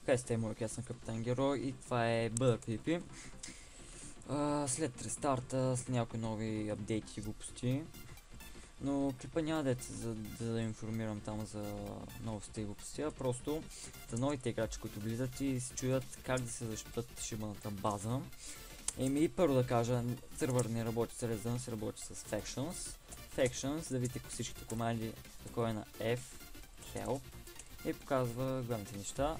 Така сте, мой, аз съм Капитан Герой и това е BurPvP. След рестарта, с някои нови апдейти и глупости. Но клипа няма да е да информирам там за новостта и глупости, а просто за новите играчи, които влизат и се чуят как да се защитат шибаната база. И първо да кажа, сървър не работи с Resident, се работи с Factions. Factions, да видите всичките команди, такова е на F, Help и показва главните неща.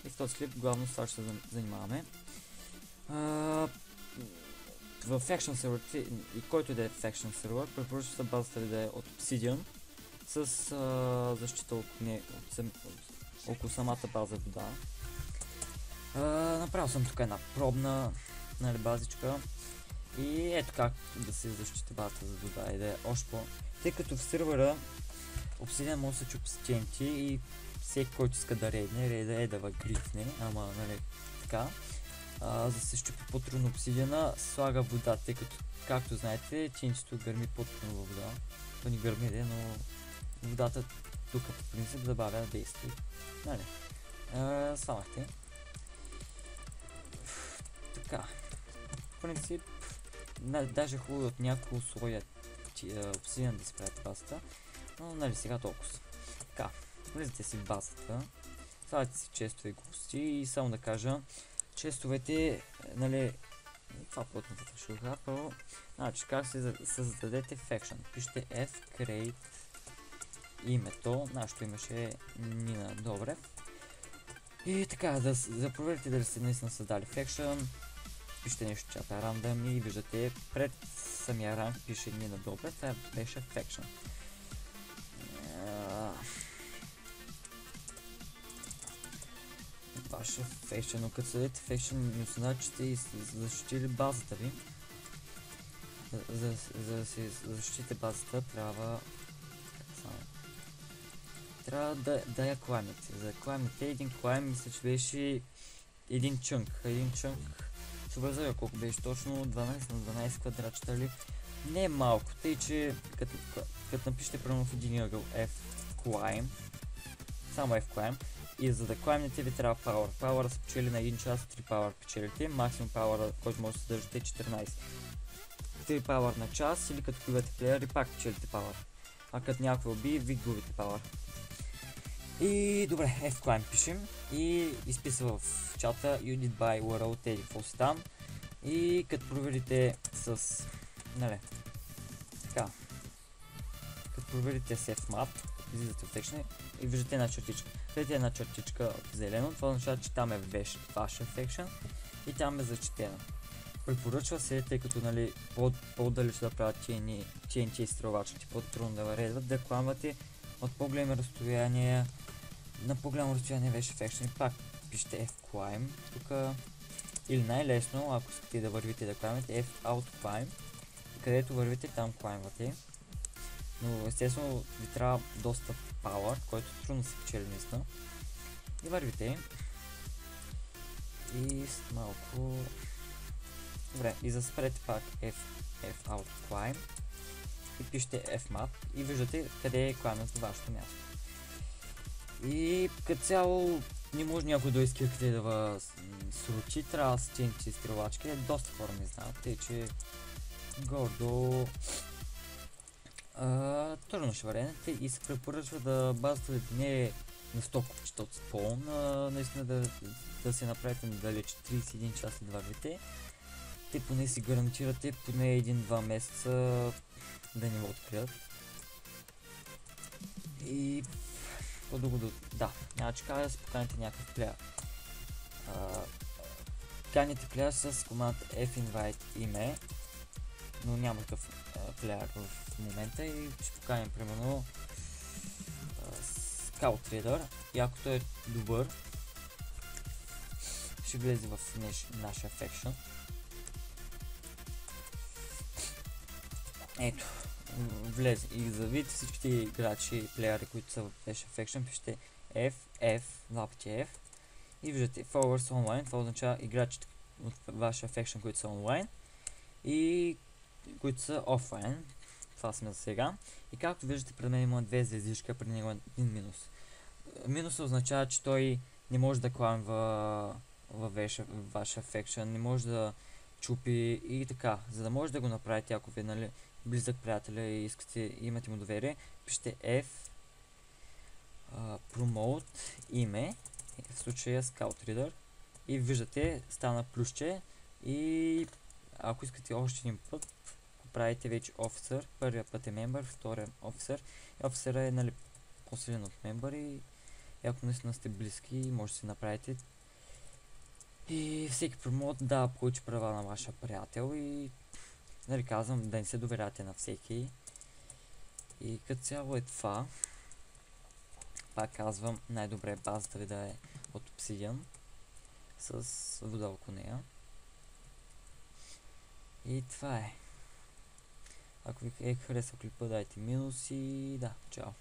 И в този клип главно с това ще се занимаваме. В Faction сервер и който да е Faction сервер, препоръчва се базата ви да е от Obsidian с защита около самата база вода. Направил съм тук една пробна базичка и ето как да се защити базата за вода и да е още по... Тъй като в сервера Obsidian може да се чупи с TNT и всеки, който иска да рейда да грифне, ама нали така. За да се щупи по-трудно обсидиана, слага вода, тъй като, както знаете, TNT-то гърми по-трудно във вода. То ни гърми, но водата тук по принцип забавя действие. Нали? Слагахте. Така. В принцип, даже хубаво от няколко слоя обсидиан да се прави базата, но нали сега толкова. Така, влизате си в базата, слагате си честове и глупости и само да кажа, честовете, нали, това плътната шуха, първо, значи как се създадете Faction. Пишете F, create името, нашето имаше Нина Добрев. И така, да проверите дали сте наистина създали Faction, пишете нещо чата random и виждате пред самия ранг пише Нина Добрев, това беше Faction. Ваша Faction, но като съдете Faction не означава, че сте защитили базата ви. За да се защитите базата трябва да я клаймите. За да клаймите един клайм, мисля, че беше един чънк. Един чънк се образува колко беше точно 12 на 12 квадратчета ли. Не е малко, тъй че като напишете примерно в един ъгъл F climb, само F climb, и за да клаймнете ви трябва power. Power се печели на 1 час, 3 power печелите. Максимум power, който може да се държите 14. 3 power на час или като убивате плеери пак печелите power. А като някой уби, ви губите power. И добре, F-climb пишем и изписва в чата unit by URL теди какво си там. И като проверите с... нали, така. Като проверите с F-map, излизате в Faction и виждате една чертичка. След една чертичка зелено, това означава, че там е ваша Faction и там е зачетена. Препоръчва се, тъй като нали, по-далеч да правят TNT изстрелвачите, по-трудно да рейдват, да кламвате от по-големи разстояния, на по-голямо разстояние беше Faction и пак пишете F-climb тук. Или най-лесно, ако искате да вървите да кламвате, F-out-climb, където вървите там клаймвате. Но естествено ви трябва доста power, който трудно се печели наистина. И вървите. И с малко... Добре, и заспрете пак F-out climb. И пишете F-map и виждате къде е клаймното вашето място. И като цяло не може някой да иска къде да вас сручи, трябва да с TNT стрелачки, доста хора не знаят, тъй че гордо трудно ще варианте и се препоръчва да базата ви не е на 100% от спон, наистина да се направите надалеч 31 часа да вървите. Те поне си гарантирате поне 1-2 месеца да не го открият. И по-дълго да, няма че да се поканите някакъв плеер. Каните плеер с команда F-invite име, но няма такъв плеер в момента и ще поканим примерно Scout Trader и ако той е добър, ще влезе в нашия Faction. Ето, влезе и за вид всичките играчи и плеери, които са в вашия Faction, пишете F, лапите F и виждате Followers Online, това означава играчите от вашия Faction, които са онлайн и които са офлайн. Това сме за сега. И както виждате, пред мен има две звездичка, пред него един минус. Минусът означава, че той не може да кламва във вашия фекшън, не може да чупи и така. За да може да го направите, ако ви нали, близък приятеля и искате, имате му доверие, пишете F, promote, име, в случая Scout Reader, и виждате, стана плюсче, и ако искате още един път, правите вече Officer, първия път е Member, втория Officer, и Officer е нали, по-силен от Member и ако наистина сте близки, може да си направите. И всеки промот дава повече права на вашия приятел и нали казвам да не се доверяте на всеки. И като цяло е това. Пак казвам, най-добре е базата ви да е от Obsidian с вода около нея. И това е. Ако ви е харесал клипа, дайте минус и да, чао.